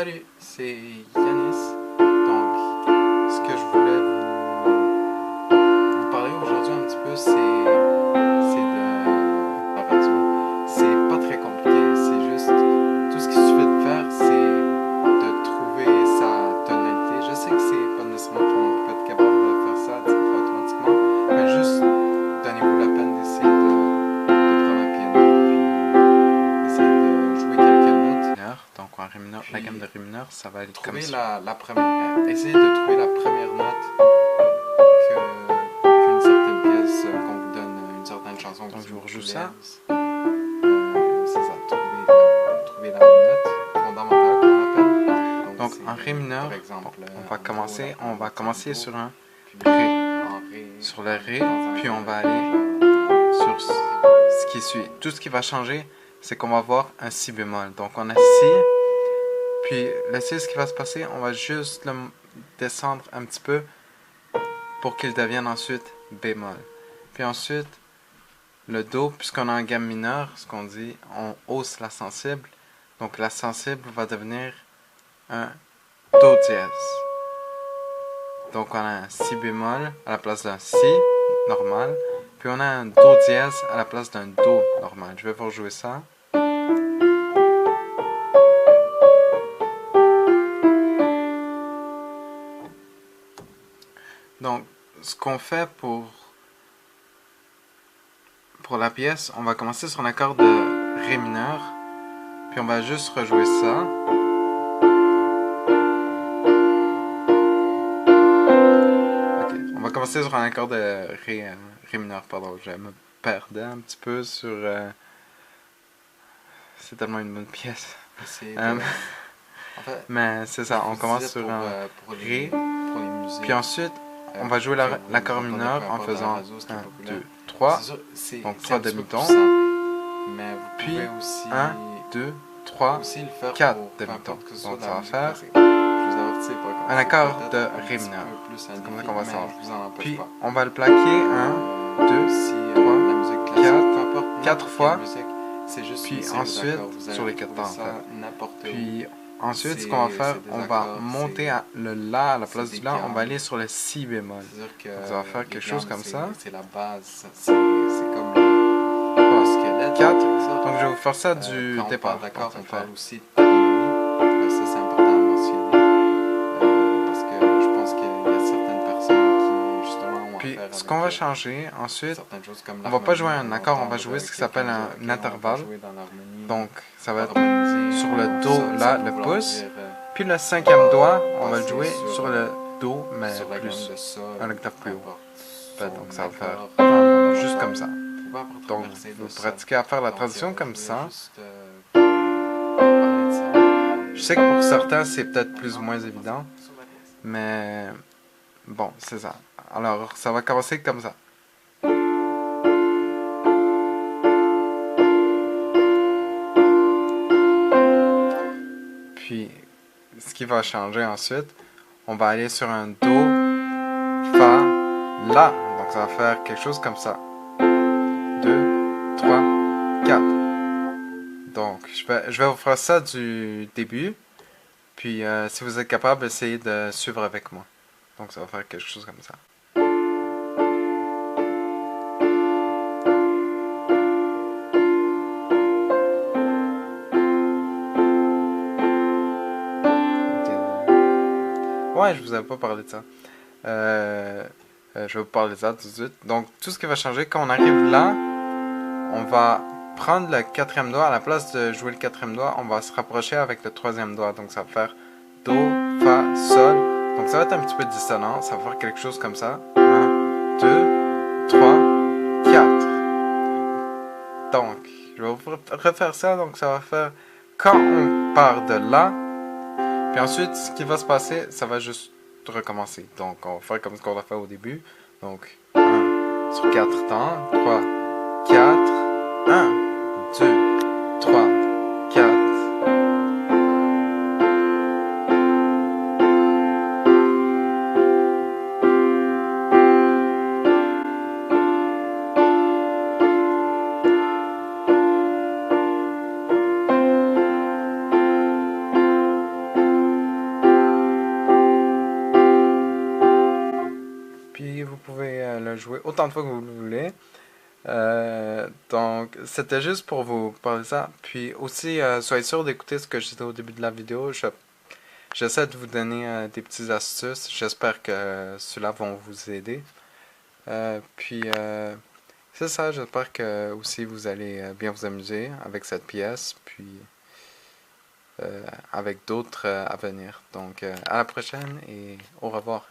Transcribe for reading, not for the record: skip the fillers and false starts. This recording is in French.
Salut, c'est Yanis. Donc, ce que je voulais vous parler aujourd'hui un petit peu, c'est de la radio. C'est pas très compliqué, c'est juste tout ce qu'il suffit de faire, c'est de trouver sa tonalité. Je sais que c'est pas nécessairement tout le monde qui peut être capable de faire ça automatiquement, mais juste donnez-vous la peine d'essayer de prendre un piano, puis essayer de jouer quelques notes. Donc en ré mineur, la gamme de ré mineur, ça va être comme ça. Essayez de trouver la première note qu'une certaine pièce, qu'on vous donne une certaine chanson. Donc je vous rejoue ça. C'est ça, trouver la note fondamentale qu'on appelle. Donc en ré mineur, par exemple, on va commencer sur un ré, sur le ré, puis on va aller sur ce qui suit. Tout ce qui va changer, c'est qu'on va avoir un si bémol. Donc on a si, puis le si, ce qui va se passer, on va juste le descendre un petit peu pour qu'il devienne ensuite bémol. Puis ensuite, le do, puisqu'on est en gamme mineure, ce qu'on dit, on hausse la sensible. Donc la sensible va devenir un do dièse. Donc on a un si bémol à la place d'un si normal. Puis on a un do dièse à la place d'un do normal. Je vais vous rejouer ça. Donc, ce qu'on fait pour la pièce, on va commencer sur un accord de ré mineur. Puis on va juste rejouer ça. Ok, on va commencer sur un accord de ré mineur, pardon. Je me perdais un petit peu sur... C'est tellement une bonne pièce. Mais c'est ça, on commence sur un ré. Puis ensuite, on va jouer l'accord mineur en faisant 1, 2, 3. Donc 3 demi-tons. Puis 1, 2, 3, 4 demi-tons. Donc ça va faire un accord de ré mineur. C'est comme ça qu'on va savoir. Puis on va le plaquer 1, 2, 3, 4 fois. Puis ensuite, sur les 4 temps en fait. Puis ensuite, ce qu'on va faire, on va monter le La à la place du La, on va aller sur le Si bémol. Donc ça va faire quelque chose comme ça. C'est la base, c'est comme le squelette. 4. Donc je vais vous faire ça du départ. D'accord, on parle aussi d'harmonie. Ça c'est important à mentionner. Parce que je pense qu'il y a certaines personnes qui justement ont affaire avec ce qu'on va changer ensuite, on va pas jouer un accord, on va jouer ce qui s'appelle un intervalle. Donc ça va être sur le Do, là, le pouce. Puis le 5e doigt, on va le jouer sur le Do, mais plus un octave plus haut. Donc ça va faire juste comme ça. Donc vous pratiquez à faire la transition comme ça. Je sais que pour certains c'est peut-être plus ou moins évident, mais bon, c'est ça. Alors ça va commencer comme ça. Puis, ce qui va changer ensuite, on va aller sur un Do, Fa, La. Donc, ça va faire quelque chose comme ça. 2, 3, 4. Donc, je vais vous faire ça du début. Puis, si vous êtes capable, essayez de suivre avec moi. Donc, ça va faire quelque chose comme ça. Ouais, je vous avais pas parlé de ça. Je vais vous parler de ça tout de suite. Donc, tout ce qui va changer, quand on arrive là, on va prendre le 4e doigt. À la place de jouer le 4e doigt, on va se rapprocher avec le 3e doigt. Donc, ça va faire Do, Fa, Sol. Donc, ça va être un petit peu dissonant. Ça va faire quelque chose comme ça. 1, 2, 3, 4. Donc, je vais vous refaire ça. Donc, ça va faire quand on part de là. Puis ensuite, ce qui va se passer, ça va juste recommencer. Donc, on va faire comme ce qu'on a fait au début. Donc, 1 sur 4 temps. 3, 4, 1, 2, 3, 4. jouer autant de fois que vous le voulez. Donc, c'était juste pour vous parler de ça. Puis aussi, soyez sûr d'écouter ce que je disais au début de la vidéo. J'essaie de vous donner des petites astuces. J'espère que ceux-là vont vous aider. Puis, c'est ça. J'espère que aussi vous allez bien vous amuser avec cette pièce. Puis, avec d'autres à venir. Donc, à la prochaine et au revoir.